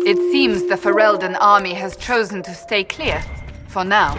It seems the Ferelden army has chosen to stay clear, for now.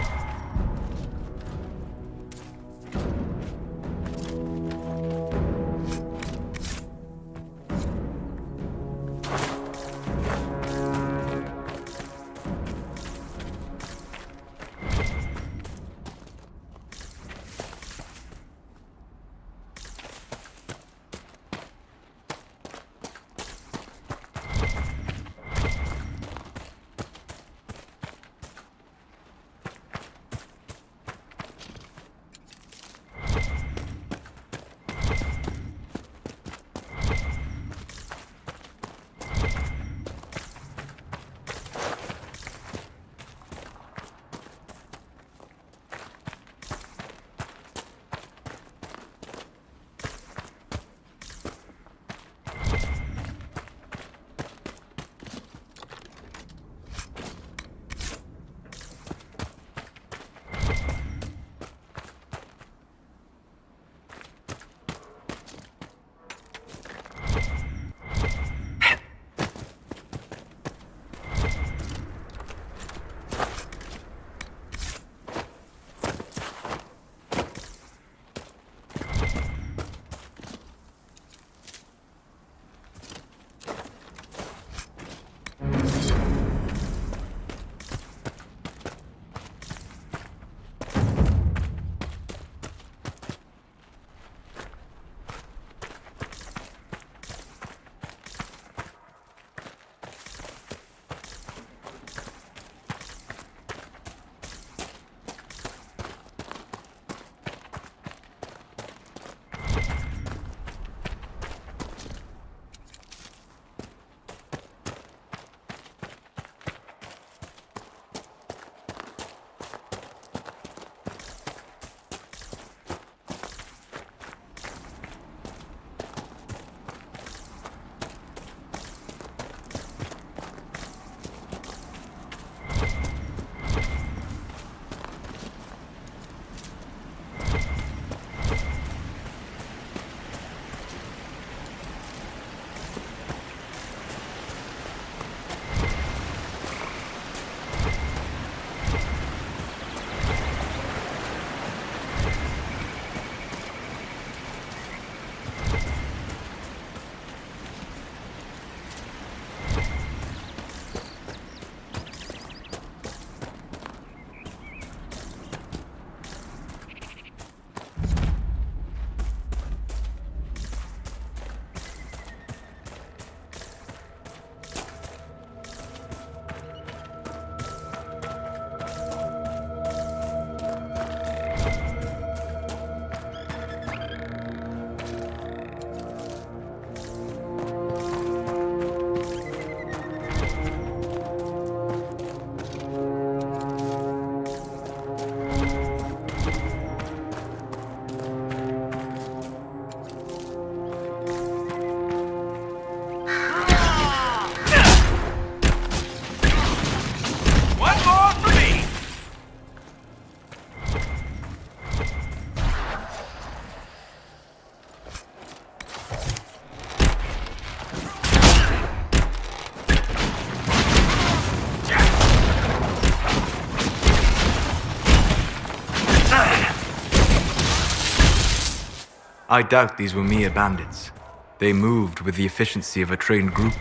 I doubt these were mere bandits. They moved with the efficiency of a trained group.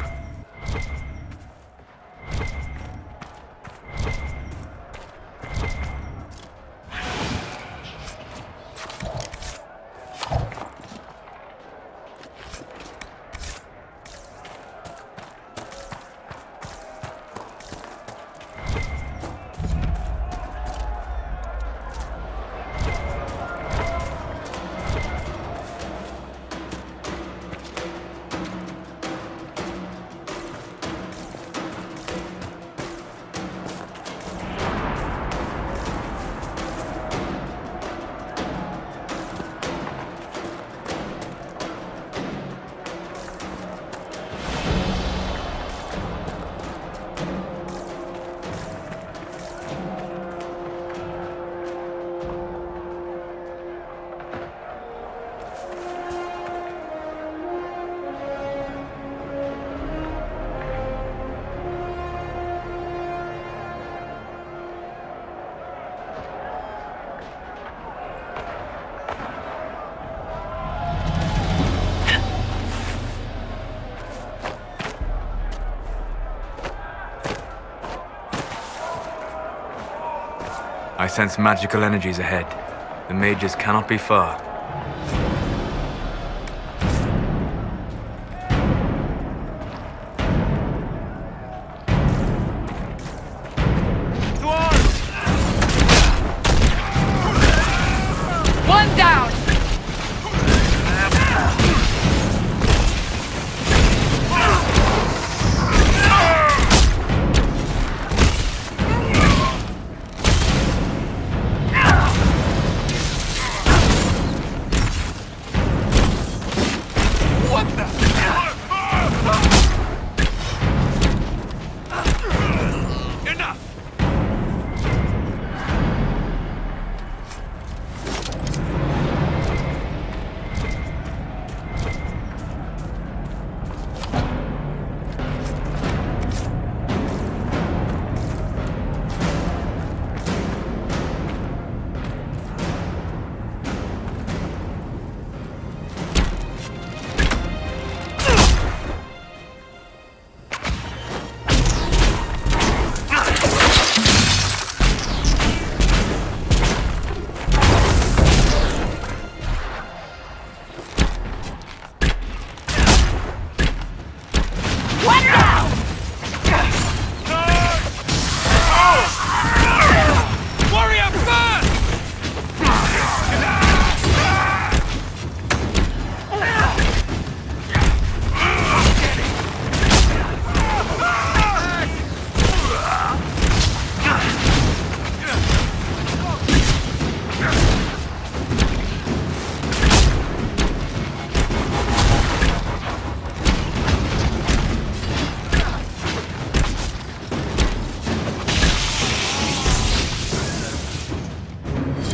I sense magical energies ahead. The mages cannot be far. One down!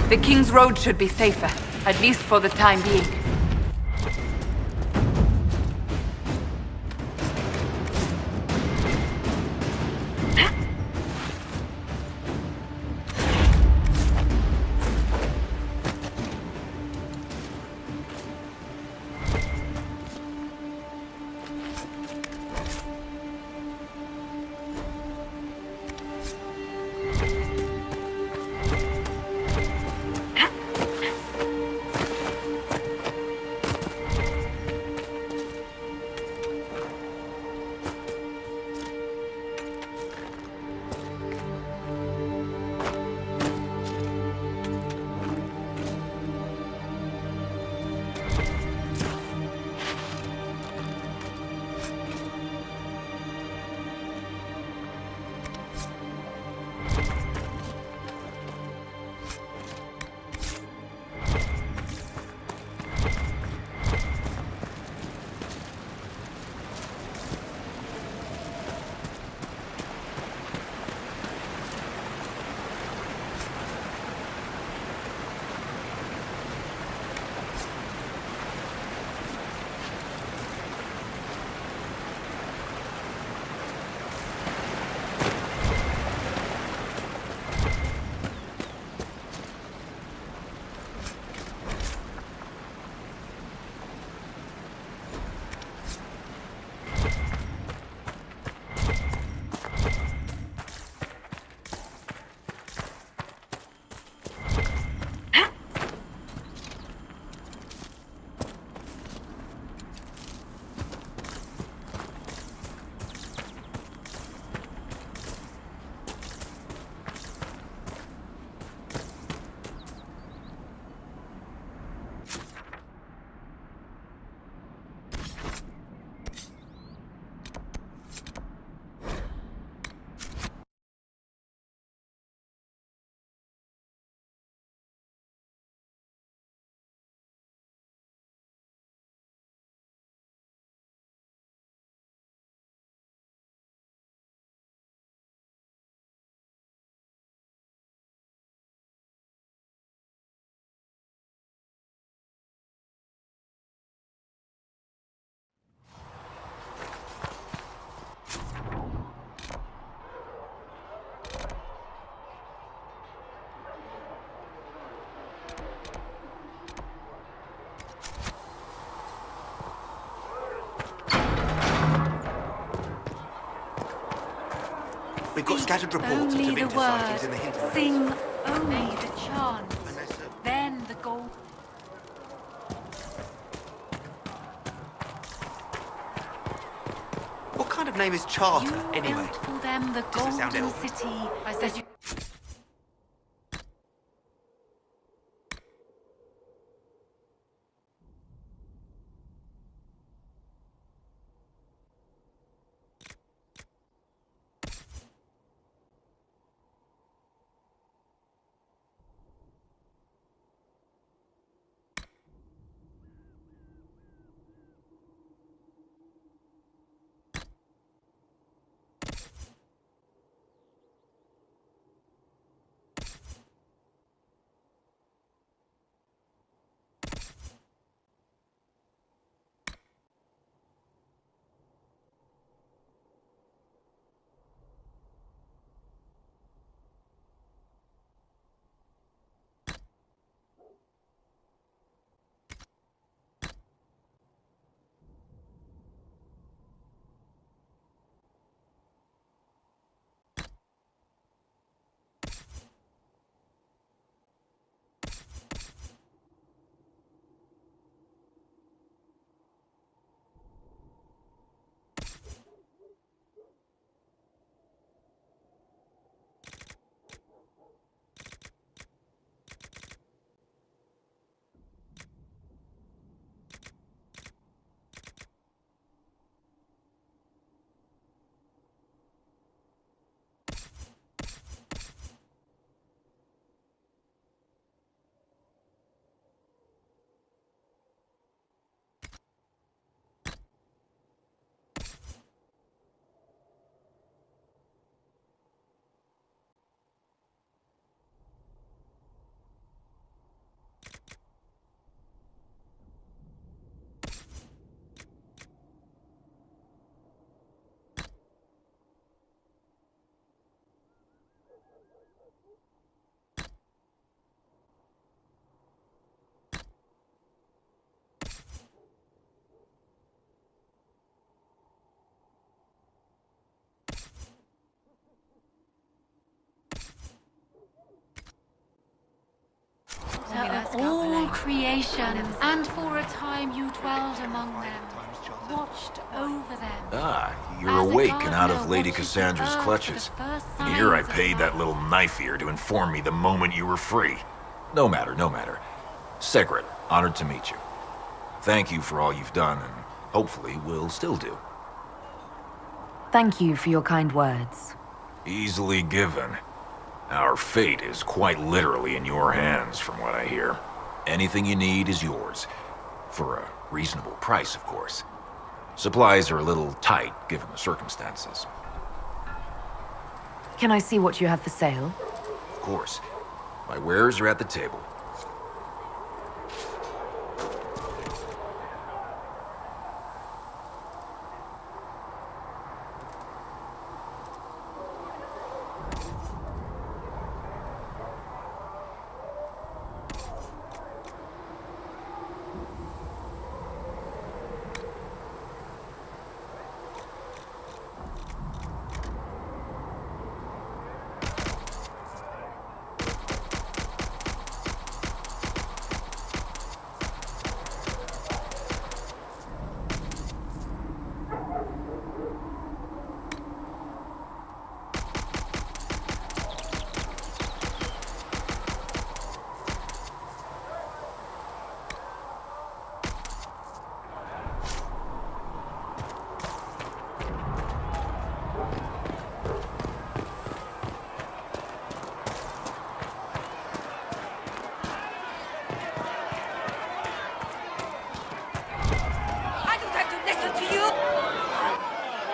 The King's Road should be safer, at least for the time being. We've got scattered reports of Only the Tevinter sightings in the word. Hinterlands. Sing Only the chance. Then the gold. What kind of name is Charter, You anyway? built for them the Doesn't sound golden elven. city. I said you. Of all creation, and for a time you dwelled among them, watched over them. Ah, you're As a awake and out of gardener Lady watches Cassandra's the earth clutches. for the first And here I signs of paid that life. little knife ear to inform me the moment you were free. No matter, no matter. Segret, honored to meet you. Thank you for all you've done, and hopefully will still do. Thank you for your kind words. Easily given. Our fate is quite literally in your hands, from what I hear. Anything you need is yours. For a reasonable price, of course. Supplies are a little tight, given the circumstances. Can I see what you have for sale? Of course. My wares are at the table.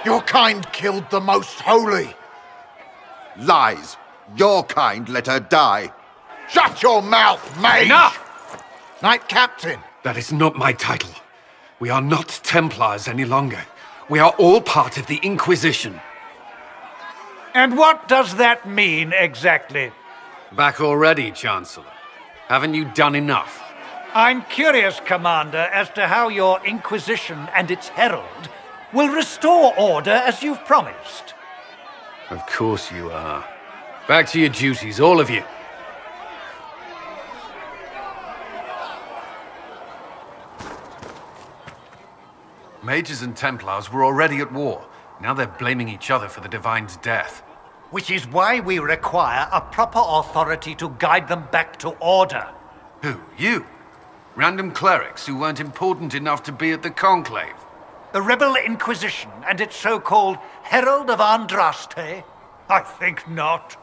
Your kind killed the most holy. Lies. Your kind let her die. Shut your mouth, mage! Enough! Knight Captain. That is not my title. We are not Templars any longer. We are all part of the Inquisition. And what does that mean exactly? Back already, Chancellor. Haven't you done enough? I'm curious, Commander, as to how your Inquisition and its herald will restore order as you've promised. Of course you are. Back to your duties, all of you. Mages and Templars were already at war. Now they're blaming each other for the Divine's death. Which is why we require a proper authority to guide them back to order. Who? You? Random clerics who weren't important enough to be at the Conclave? The Rebel Inquisition and its so-called Herald of Andraste? I think not.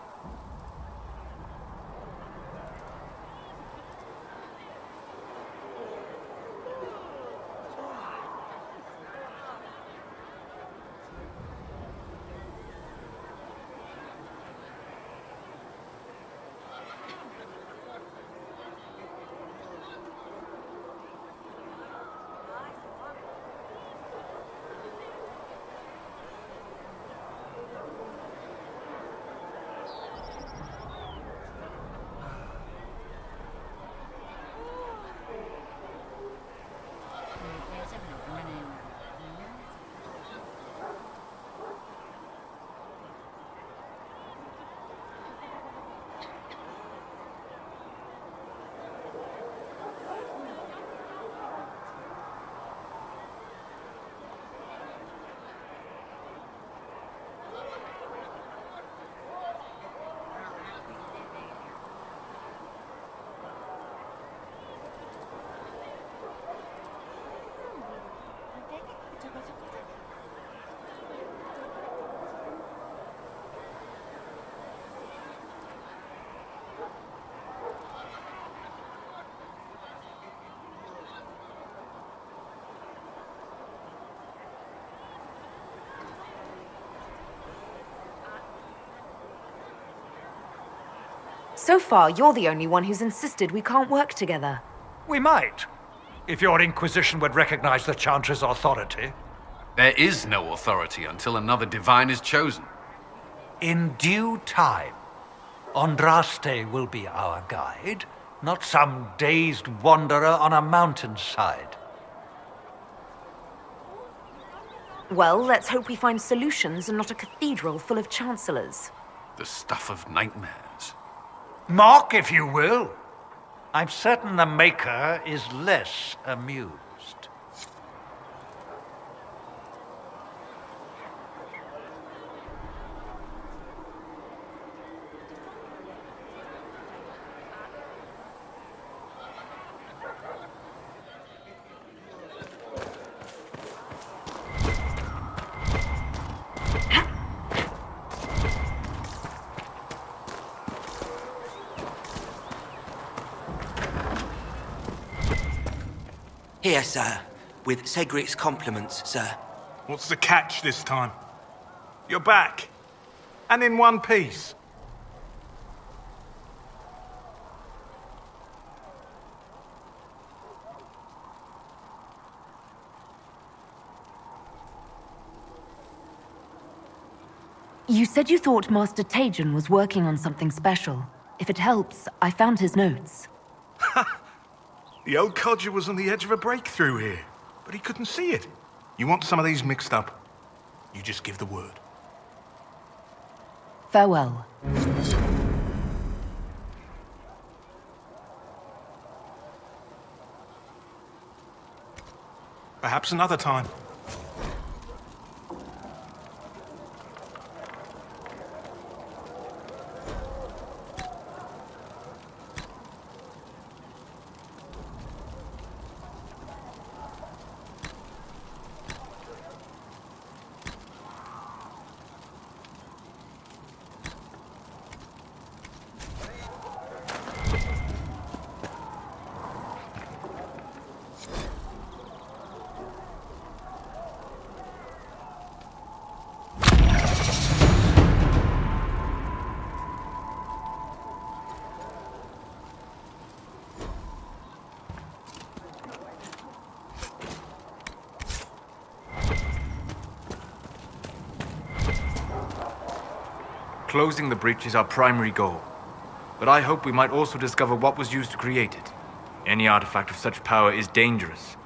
So far, you're the only one who's insisted we can't work together. We might, if your Inquisition would recognize the Chantry's authority. There is no authority until another Divine is chosen. In due time, Andraste will be our guide, not some dazed wanderer on a mountainside. Well, let's hope we find solutions and not a cathedral full of chancellors. The stuff of nightmares. Mock, if you will. I'm certain the Maker is less amused. Here, sir, with Cedric's compliments, sir. What's the catch this time? You're back, and in one piece. You said you thought Master Tajan was working on something special. If it helps, I found his notes. The old codger was on the edge of a breakthrough here, but he couldn't see it. You want some of these mixed up? You just give the word. Farewell. Perhaps another time. Closing the breach is our primary goal, but I hope we might also discover what was used to create it. Any artifact of such power is dangerous.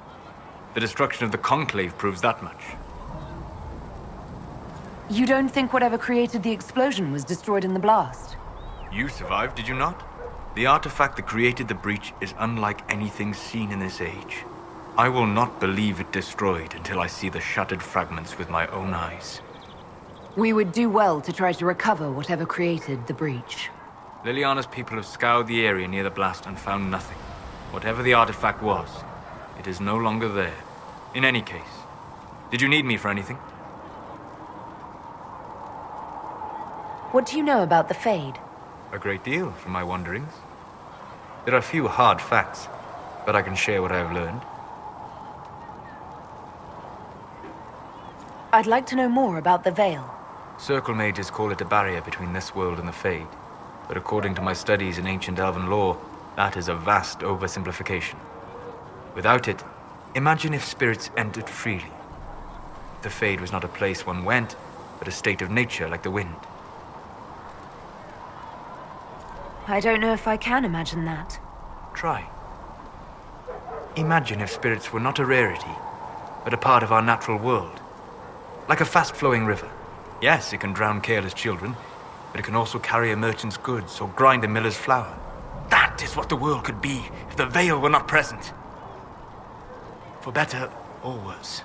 The destruction of the Conclave proves that much. You don't think whatever created the explosion was destroyed in the blast? You survived, did you not? The artifact that created the breach is unlike anything seen in this age. I will not believe it destroyed until I see the shattered fragments with my own eyes. We would do well to try to recover whatever created the breach. Liliana's people have scoured the area near the blast and found nothing. Whatever the artifact was, it is no longer there. In any case, did you need me for anything? What do you know about the Fade? A great deal from my wanderings. There are few hard facts, but I can share what I have learned. I'd like to know more about the Veil. Circle mages call it a barrier between this world and the Fade, but according to my studies in ancient elven lore, that is a vast oversimplification. Without it, imagine if spirits entered freely. The Fade was not a place one went, but a state of nature like the wind. I don't know if I can imagine that. Try. Imagine if spirits were not a rarity, but a part of our natural world. Like a fast-flowing river. Yes, it can drown careless children, but it can also carry a merchant's goods or grind a miller's flour. That is what the world could be if the Veil were not present. For better or worse.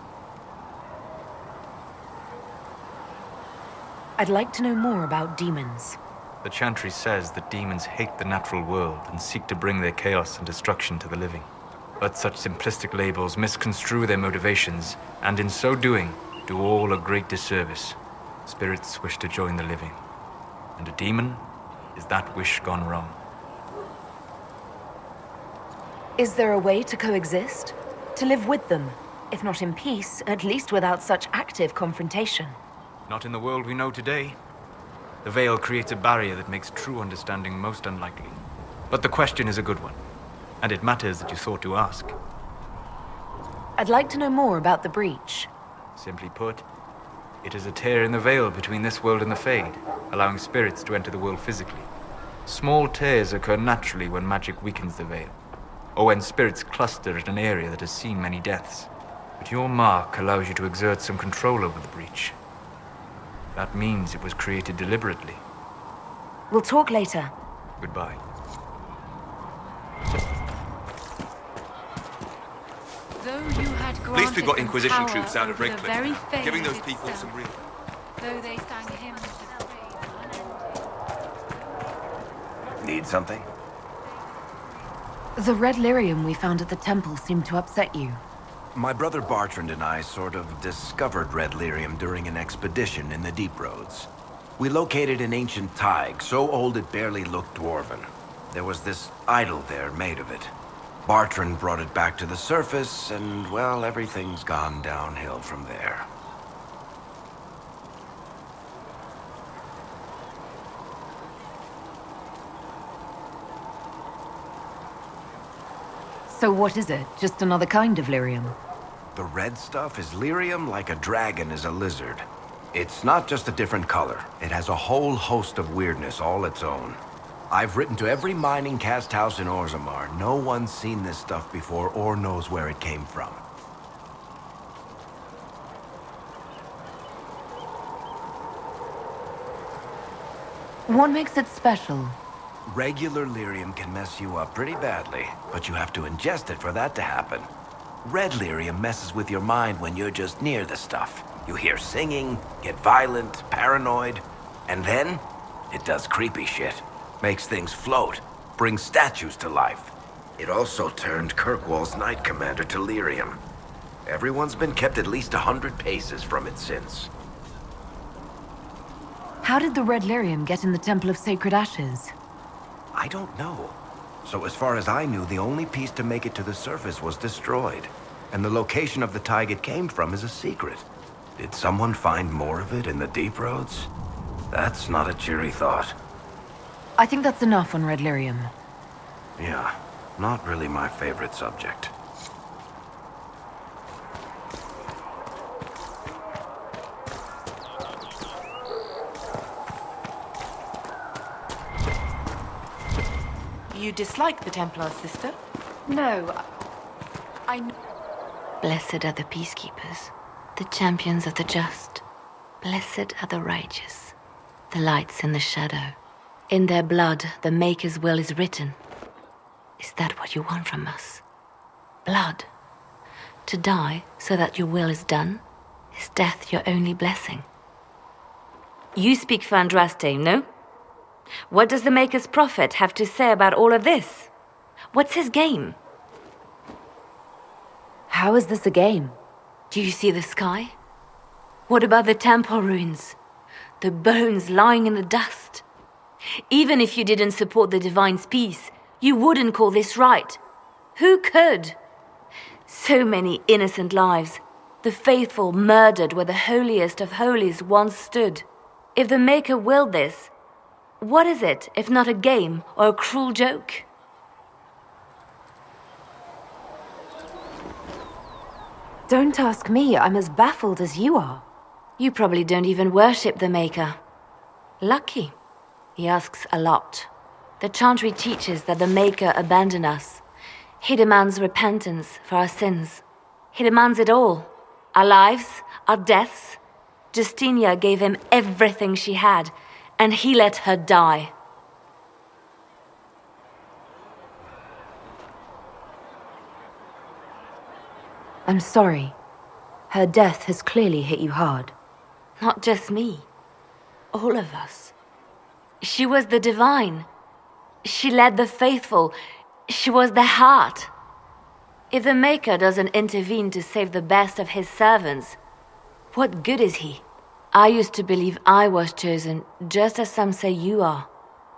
I'd like to know more about demons. The Chantry says that demons hate the natural world and seek to bring their chaos and destruction to the living. But such simplistic labels misconstrue their motivations, and in so doing, do all a great disservice. Spirits wish to join the living, and a demon is that wish gone wrong. Is there a way to coexist? To live with them? If not in peace, at least without such active confrontation. Not in the world we know today. The Veil creates a barrier that makes true understanding most unlikely. But the question is a good one, and it matters that you thought to ask. I'd like to know more about the breach. Simply put, it is a tear in the veil between this world and the Fade, allowing spirits to enter the world physically. Small tears occur naturally when magic weakens the veil, or when spirits cluster at an area that has seen many deaths. But your mark allows you to exert some control over the breach. That means it was created deliberately. We'll talk later. Goodbye. Though you had At least we got granted them Inquisition power troops out of over the Redcliffe very now, Fade giving those people itself, some real... though they sang hymns of praise unending. Need something? The red lyrium we found at the temple seemed to upset you. My brother Bartrand and I sort of discovered red lyrium during an expedition in the Deep Roads. We located an ancient thaig, so old it barely looked dwarven. There was this idol there made of it. Bartrand brought it back to the surface, and, well, everything's gone downhill from there. So what is it? Just another kind of lyrium? The red stuff is lyrium like a dragon is a lizard. It's not just a different color. It has a whole host of weirdness all its own. I've written to every mining cast house in Orzammar. No one's seen this stuff before or knows where it came from. What makes it special? Regular lyrium can mess you up pretty badly, but you have to ingest it for that to happen. Red lyrium messes with your mind when you're just near the stuff. You hear singing, get violent, paranoid, and then it does creepy shit. Makes things float, brings statues to life. It also turned Kirkwall's Knight Commander to lyrium. Everyone's been kept at least 100 paces from it since. How did the red lyrium get in the Temple of Sacred Ashes? I don't know. So as far as I knew, the only piece to make it to the surface was destroyed. And the location of the thaig it came from is a secret. Did someone find more of it in the Deep Roads? That's not a cheery thought. I think that's enough on red lyrium. Yeah, not really my favorite subject. You dislike the Templar, sister? No, I... Blessed are the peacekeepers, the champions of the just. Blessed are the righteous, the lights in the shadow. In their blood, the Maker's will is written. Is that what you want from us? Blood? To die so that your will is done? Is death your only blessing? You speak for Andraste, no? What does the Maker's prophet have to say about all of this? What's his game? How is this a game? Do you see the sky? What about the temple ruins? The bones lying in the dust? Even if you didn't support the Divine's peace, you wouldn't call this right. Who could? So many innocent lives. The faithful murdered where the holiest of holies once stood. If the Maker willed this, what is it if not a game or a cruel joke? Don't ask me, I'm as baffled as you are. You probably don't even worship the Maker. Lucky. He asks a lot. The chantry teaches that the Maker abandoned us. He demands repentance for our sins. He demands it all. Our lives, our deaths. Justinia gave him everything she had, and he let her die. I'm sorry. Her death has clearly hit you hard. Not just me. All of us. She was the Divine. She led the faithful. She was their heart. If the Maker doesn't intervene to save the best of his servants, what good is he? I used to believe I was chosen, just as some say you are.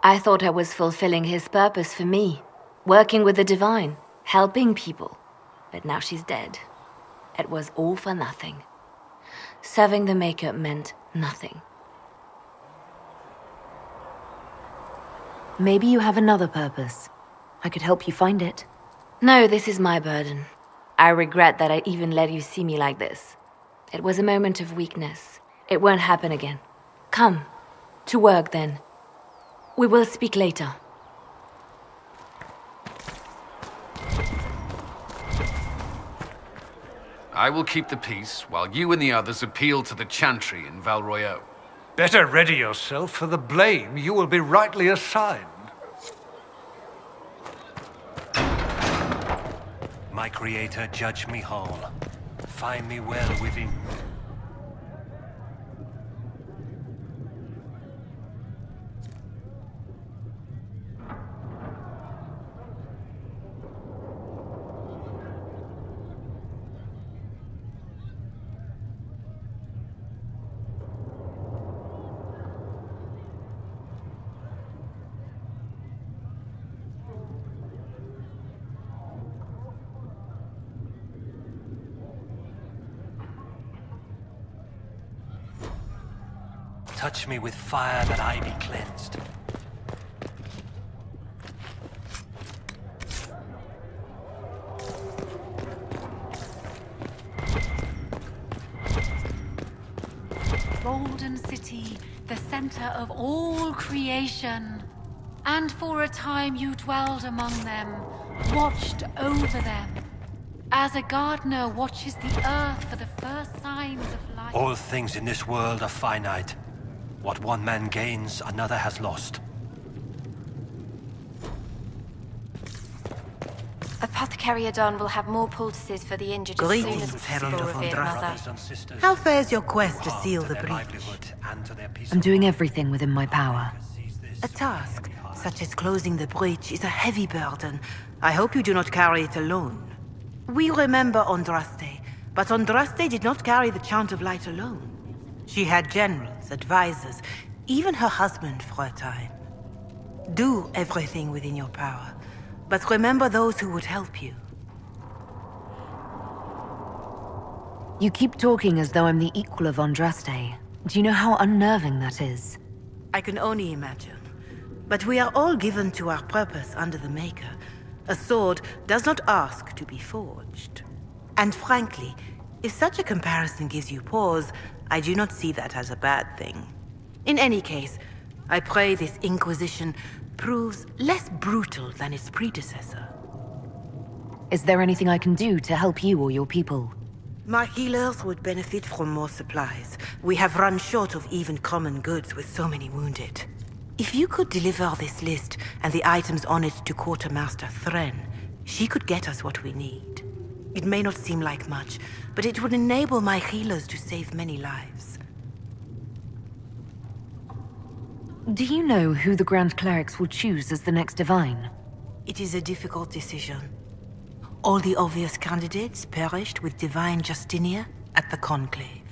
I thought I was fulfilling his purpose for me, working with the Divine, helping people. But now she's dead. It was all for nothing. Serving the Maker meant nothing. Maybe you have another purpose. I could help you find it. No, this is my burden. I regret that I even let you see me like this. It was a moment of weakness. It won't happen again. Come, to work then. We will speak later. I will keep the peace while you and the others appeal to the Chantry in Val Royeaux. Better ready yourself for the blame you will be rightly assigned. My Creator, judge me whole. Find me well within. Touch me with fire that I be cleansed. Golden city, the center of all creation. And for a time you dwelled among them, watched over them. As a gardener watches the earth for the first signs of life. All things in this world are finite. What one man gains, another has lost. Apothecary Adon will have more poultices for the injured as soon as possible, revered mother. How fares your quest to seal the breach? I'm doing everything within my power. A task, such as closing the breach, is a heavy burden. I hope you do not carry it alone. We remember Andraste, but Andraste did not carry the Chant of Light alone. She had generals, advisors, even her husband for a time. Do everything within your power, but remember those who would help you. You keep talking as though I'm the equal of Andraste. Do you know how unnerving that is? I can only imagine. But we are all given to our purpose under the Maker. A sword does not ask to be forged. And frankly, if such a comparison gives you pause, I do not see that as a bad thing. In any case, I pray this Inquisition proves less brutal than its predecessor. Is there anything I can do to help you or your people? My healers would benefit from more supplies. We have run short of even common goods with so many wounded. If you could deliver this list and the items on it to Quartermaster Thren, she could get us what we need. It may not seem like much, but it would enable my healers to save many lives. Do you know who the Grand Clerics will choose as the next Divine? It is a difficult decision. All the obvious candidates perished with Divine Justinia at the Conclave.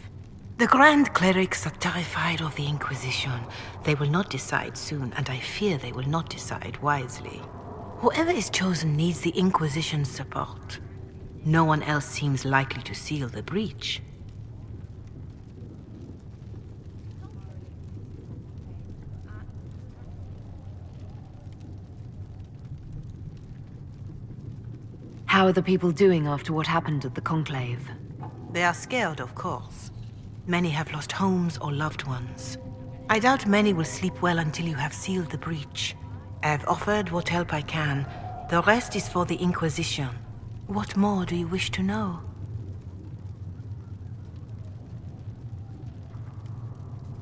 The Grand Clerics are terrified of the Inquisition. They will not decide soon, and I fear they will not decide wisely. Whoever is chosen needs the Inquisition's support. No one else seems likely to seal the breach. How are the people doing after what happened at the Conclave? They are scared, of course. Many have lost homes or loved ones. I doubt many will sleep well until you have sealed the breach. I have offered what help I can. The rest is for the Inquisition. What more do you wish to know?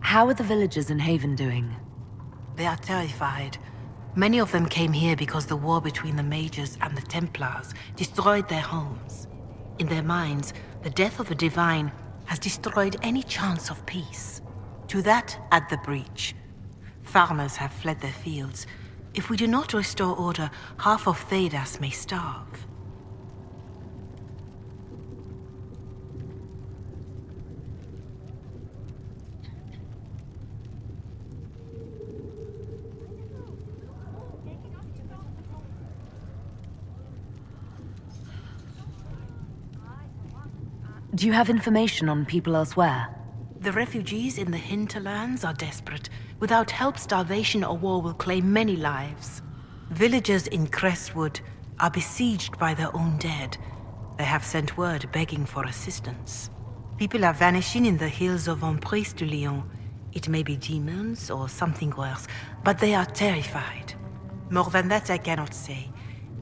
How are the villagers in Haven doing? They are terrified. Many of them came here because the war between the Mages and the Templars destroyed their homes. In their minds, the death of a Divine has destroyed any chance of peace. To that, add the breach. Farmers have fled their fields. If we do not restore order, half of Thedas may starve. Do you have information on people elsewhere? The refugees in the Hinterlands are desperate. Without help, starvation or war will claim many lives. Villagers in Crestwood are besieged by their own dead. They have sent word begging for assistance. People are vanishing in the hills of Emprise de Lyon. It may be demons or something worse, but they are terrified. More than that I cannot say.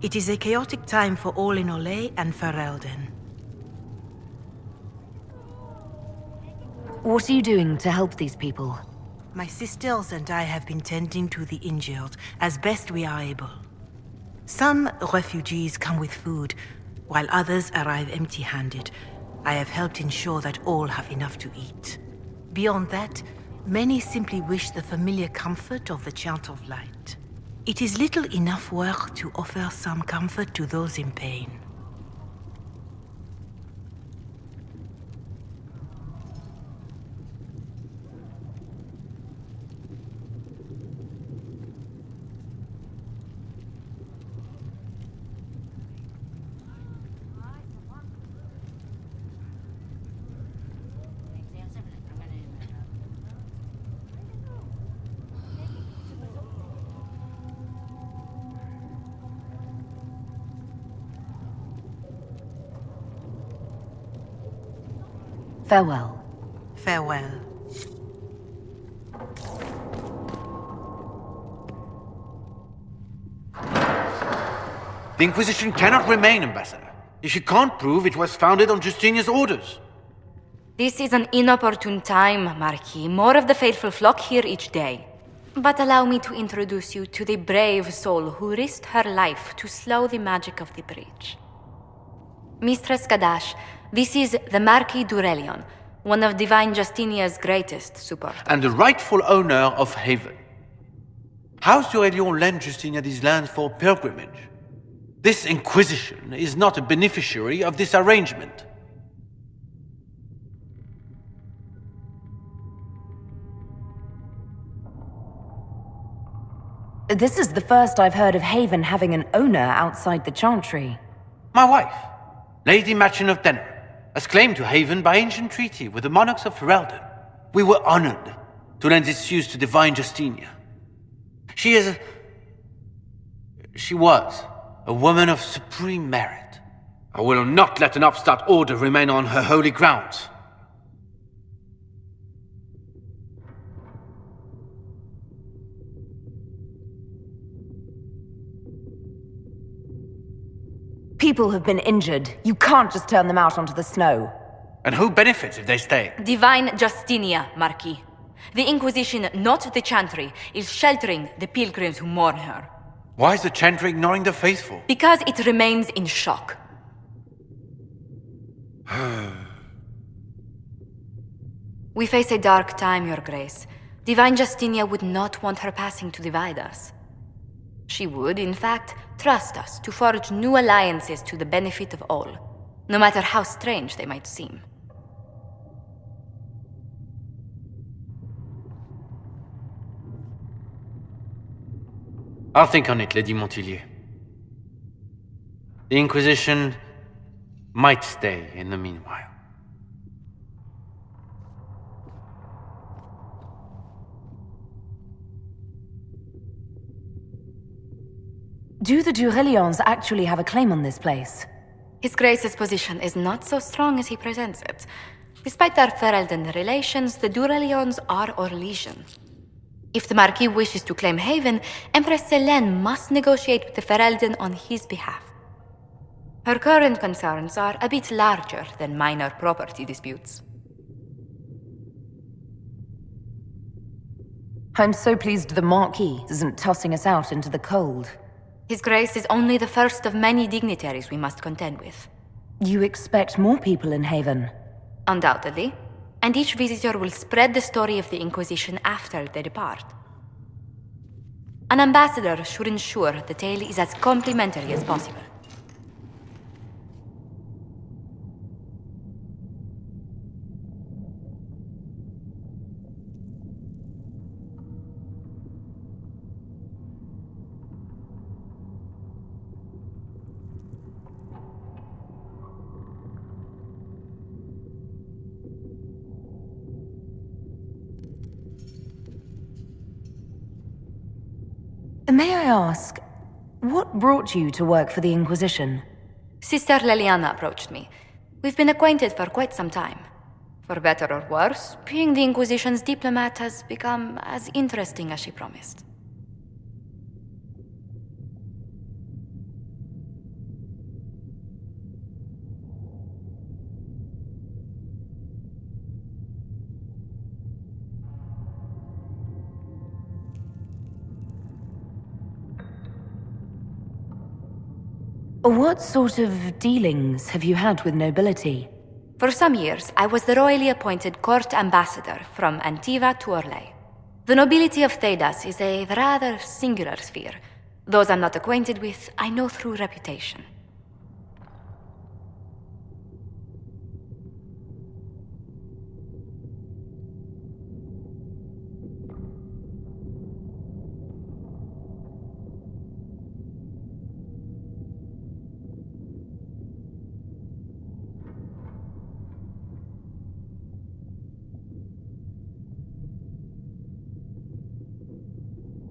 It is a chaotic time for all in Olay and Ferelden. What are you doing to help these people? My sisters and I have been tending to the injured as best we are able. Some refugees come with food, while others arrive empty-handed. I have helped ensure that all have enough to eat. Beyond that, many simply wish the familiar comfort of the Chant of Light. It is little enough work to offer some comfort to those in pain. Farewell. Farewell. The Inquisition cannot remain, Ambassador, if you can't prove it was founded on Justinia's orders. This is an inopportune time, Marquis. More of the faithful flock here each day. But allow me to introduce you to the brave soul who risked her life to slow the magic of the breach. Mistress Kadash, this is the Marquis d'Aurelion, one of Divine Justinia's greatest supporters. And the rightful owner of Haven. House d'Aurelion lent Justinia these lands for pilgrimage. This Inquisition is not a beneficiary of this arrangement. This is the first I've heard of Haven having an owner outside the Chantry. My wife, Lady Machin of Denner, has claimed to Haven by ancient treaty with the monarchs of Ferelden. We were honored to lend its use to Divine Justinia. She was a woman of supreme merit. I will not let an upstart order remain on her holy grounds. People have been injured. You can't just turn them out onto the snow. And who benefits if they stay? Divine Justinia, Marquis. The Inquisition, not the Chantry, is sheltering the pilgrims who mourn her. Why is the Chantry ignoring the faithful? Because it remains in shock. We face a dark time, Your Grace. Divine Justinia would not want her passing to divide us. She would, in fact, trust us to forge new alliances to the benefit of all, no matter how strange they might seem. I'll think on it, Lady Montilyet. The Inquisition might stay in the meanwhile. Do the Durelions actually have a claim on this place? His Grace's position is not so strong as he presents it. Despite their Ferelden relations, the Durelions are our legion. If the Marquis wishes to claim Haven, Empress Selene must negotiate with the Ferelden on his behalf. Her current concerns are a bit larger than minor property disputes. I'm so pleased the Marquis isn't tossing us out into the cold. His Grace is only the first of many dignitaries we must contend with. You expect more people in Haven? Undoubtedly. And each visitor will spread the story of the Inquisition after they depart. An ambassador should ensure the tale is as complimentary as possible. May I ask, what brought you to work for the Inquisition? Sister Leliana approached me. We've been acquainted for quite some time. For better or worse, being the Inquisition's diplomat has become as interesting as she promised. What sort of dealings have you had with nobility? For some years, I was the royally appointed court ambassador from Antiva to Orlais. The nobility of Thedas is a rather singular sphere. Those I'm not acquainted with, I know through reputation.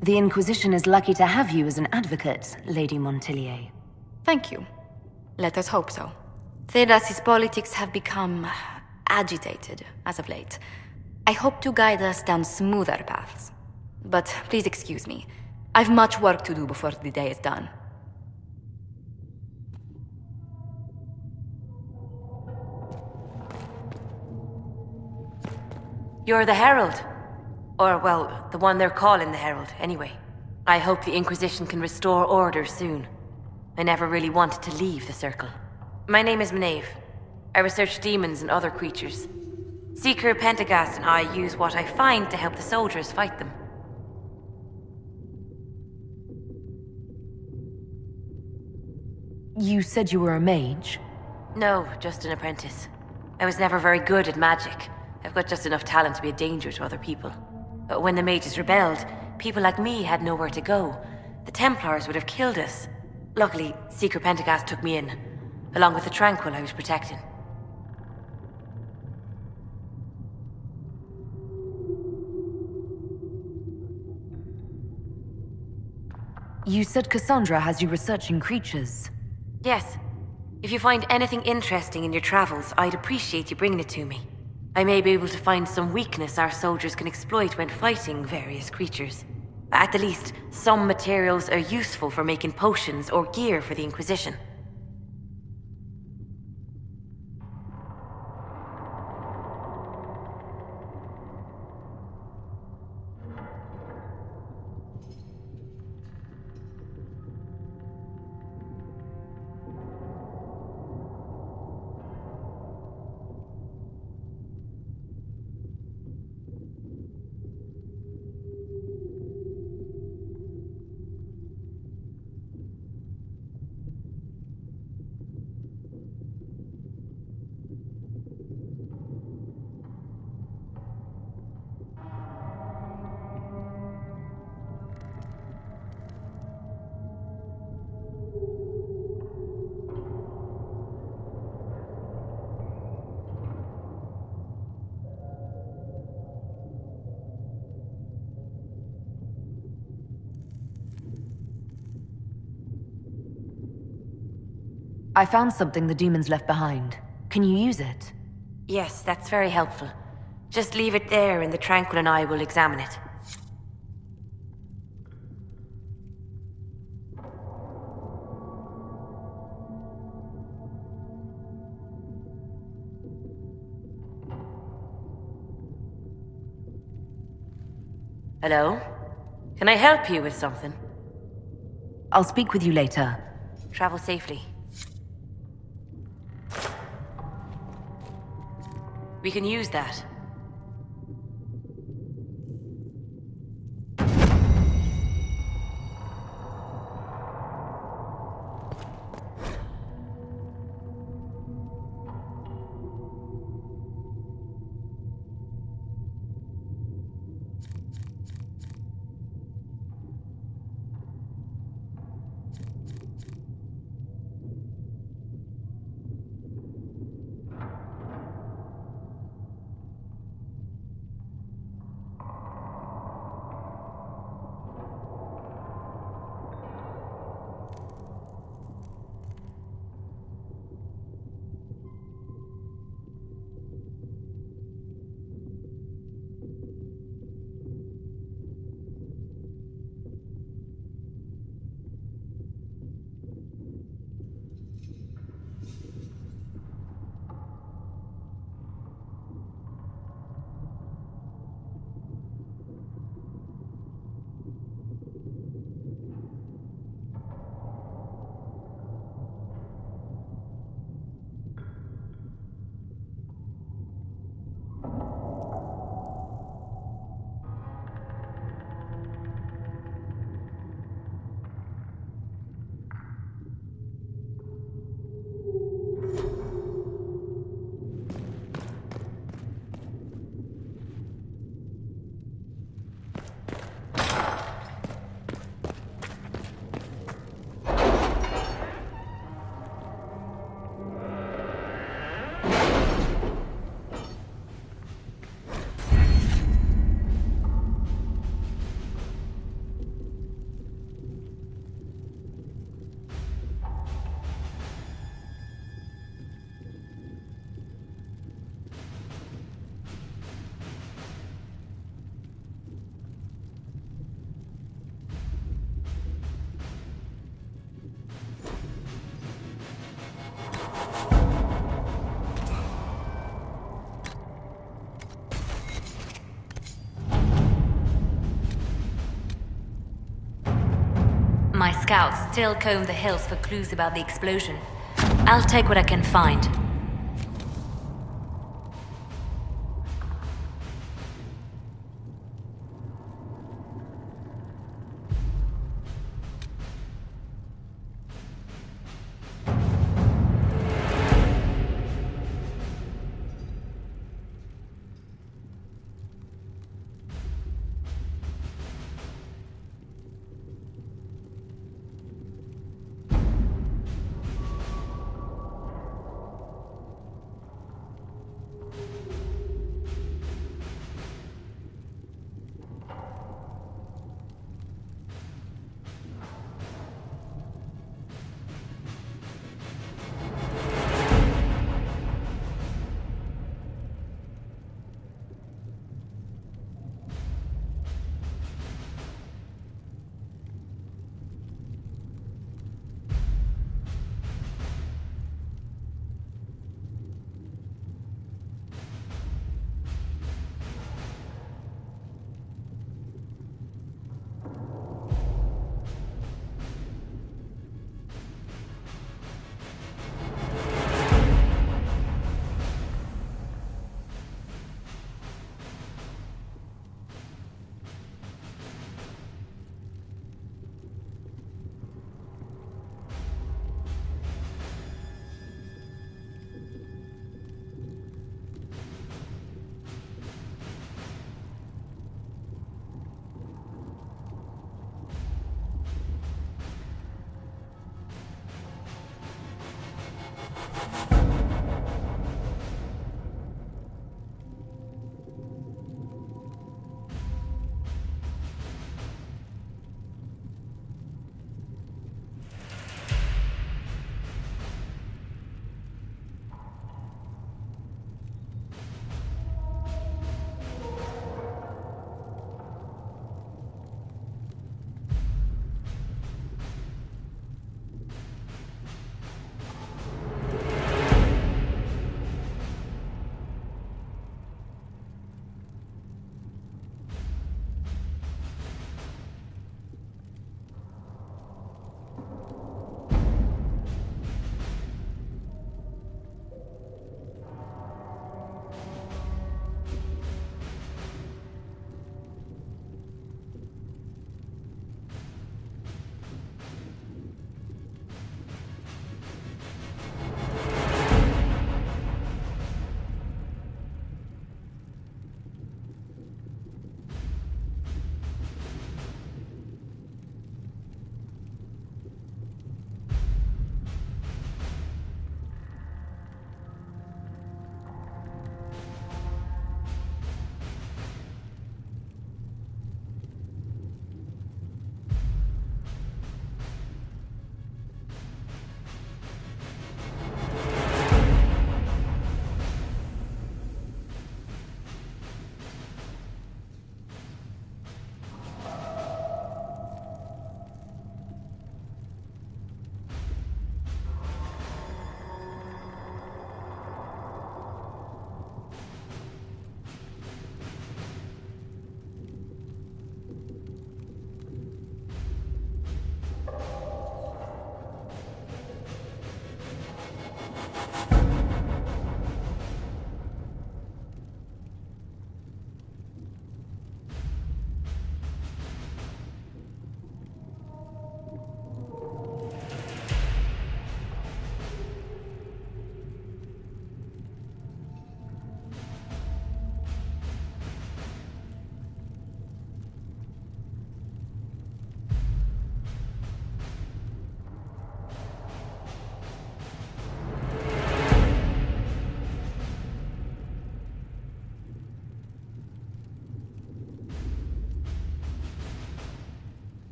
The Inquisition is lucky to have you as an advocate, Lady Montilyet. Thank you. Let us hope so. Thedas' politics have become agitated as of late. I hope to guide us down smoother paths. But please excuse me. I've much work to do before the day is done. You're the Herald. Or, well, the one they're calling the Herald, anyway. I hope the Inquisition can restore order soon. I never really wanted to leave the Circle. My name is Maeve. I research demons and other creatures. Seeker Pentagast and I use what I find to help the soldiers fight them. You said you were a mage? No, just an apprentice. I was never very good at magic. I've got just enough talent to be a danger to other people. But when the mages rebelled, people like me had nowhere to go. The Templars would have killed us. Luckily, Seeker Pentagast took me in, along with the Tranquil I was protecting. You said Cassandra has you researching creatures. Yes. If you find anything interesting in your travels, I'd appreciate you bringing it to me. I may be able to find some weakness our soldiers can exploit when fighting various creatures. At the least, some materials are useful for making potions or gear for the Inquisition. I found something the demons left behind. Can you use it? Yes, that's very helpful. Just leave it there and the Tranquil and I will examine it. Hello? Can I help you with something? I'll speak with you later. Travel safely. We can use that. My scouts still comb the hills for clues about the explosion. I'll take what I can find.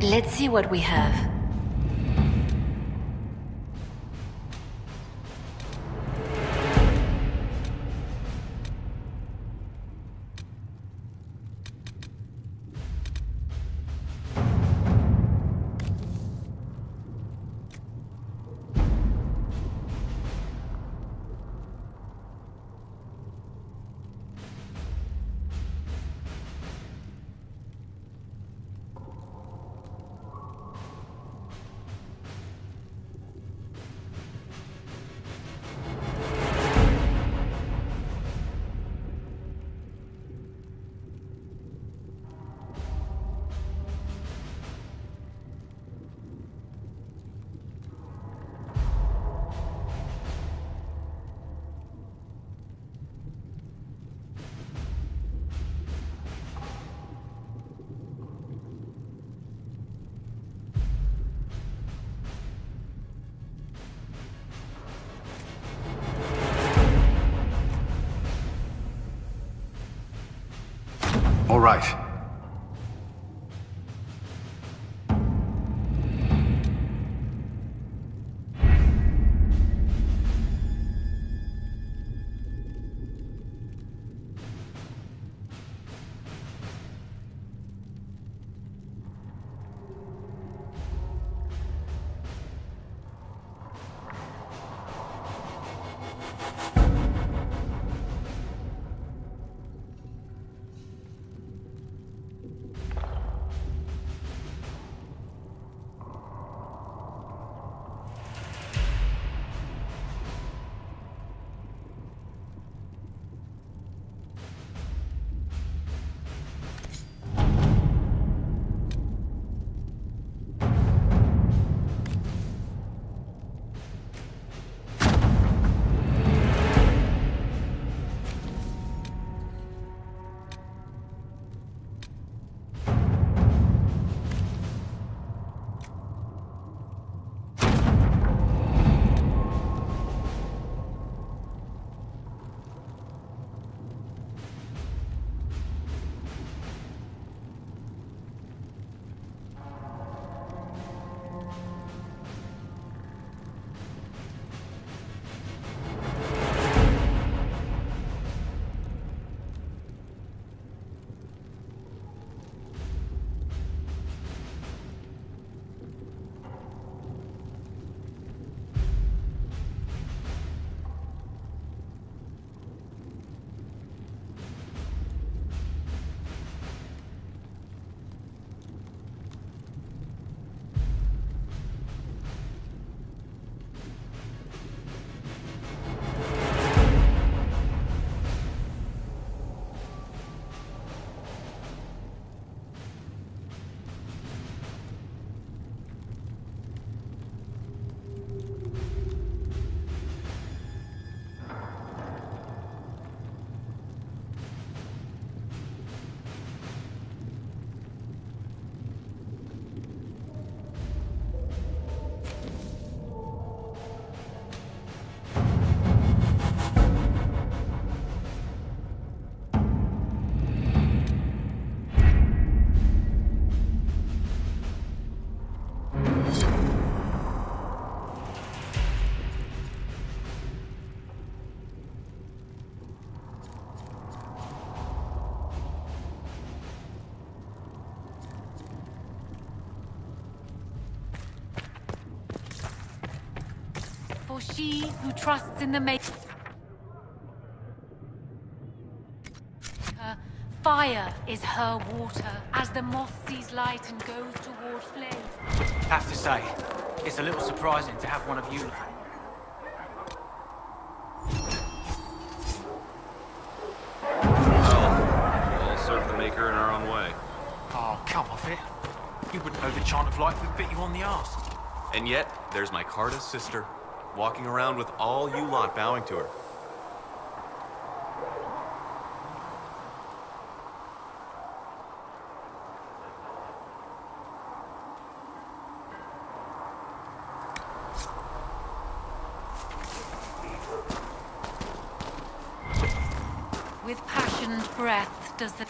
Let's see what we have. All right. For she who trusts in the Maker, fire is her water, as the moth sees light and goes toward flame. Have to say, it's a little surprising to have one of you. We'll serve the Maker in our own way. Oh, come off it. You wouldn't know the chant of life if we bit you on the arse. And yet, there's my Carta's sister, walking around with all you lot bowing to her. With passioned breath does the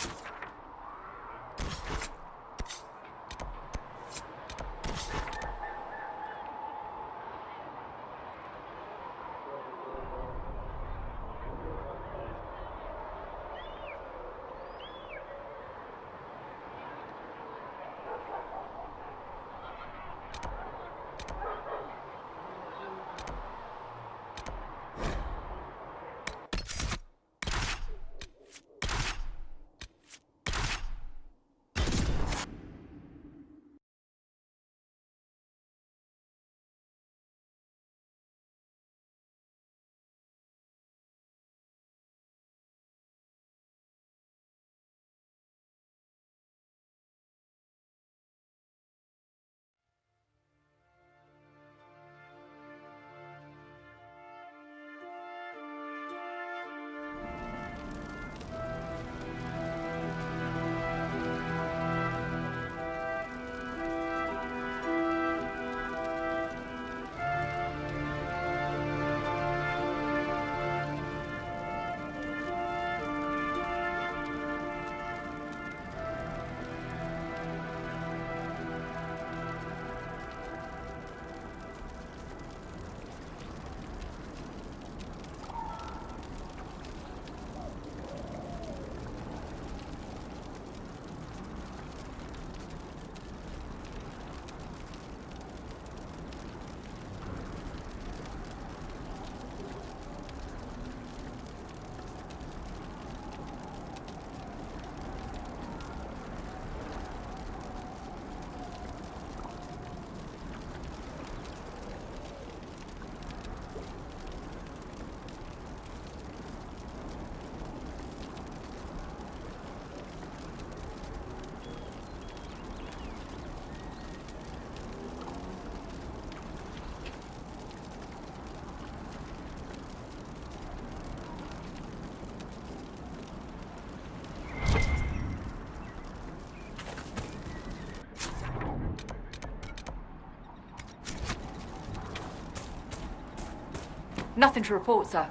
Nothing to report, sir.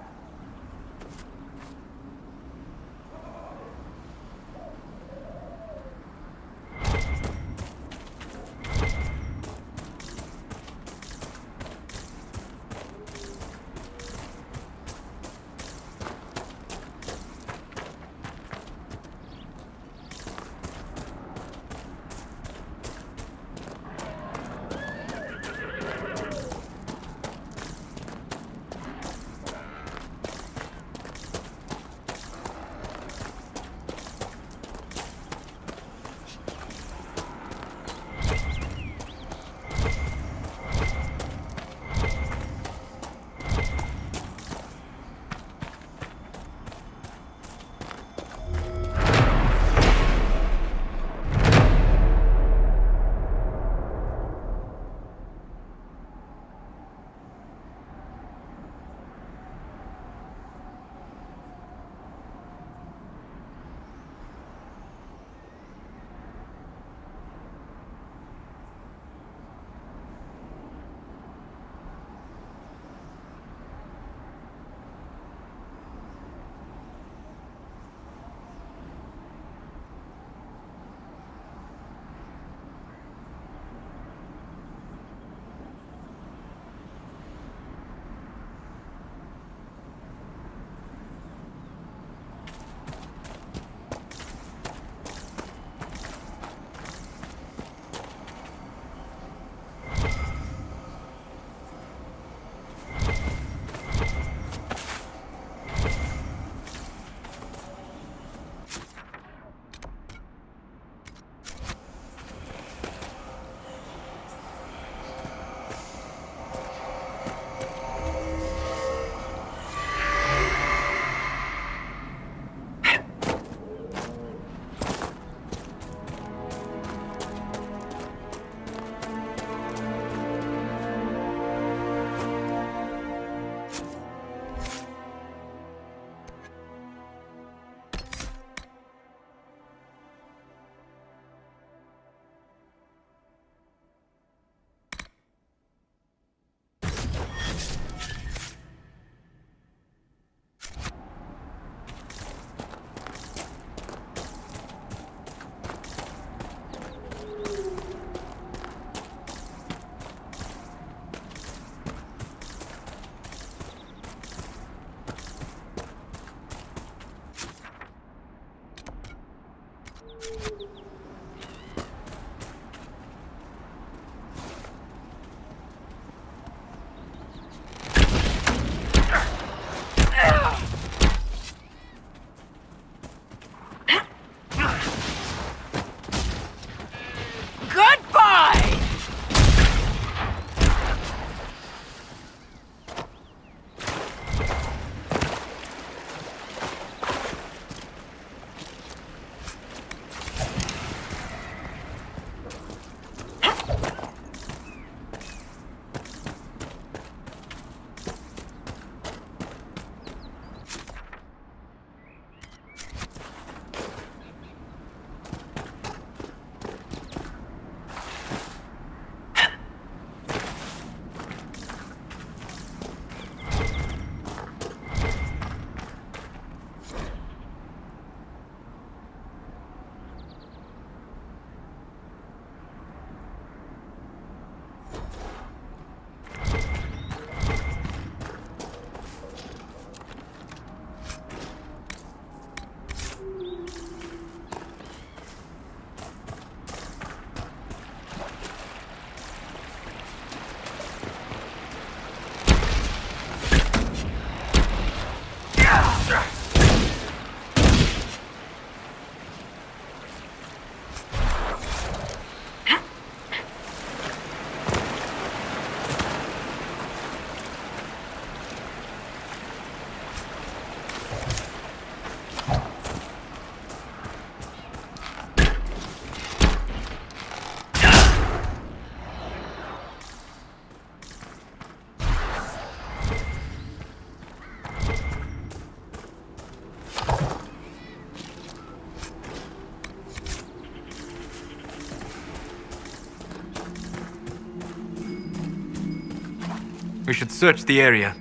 We should search the area.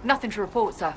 Nothing to report, sir.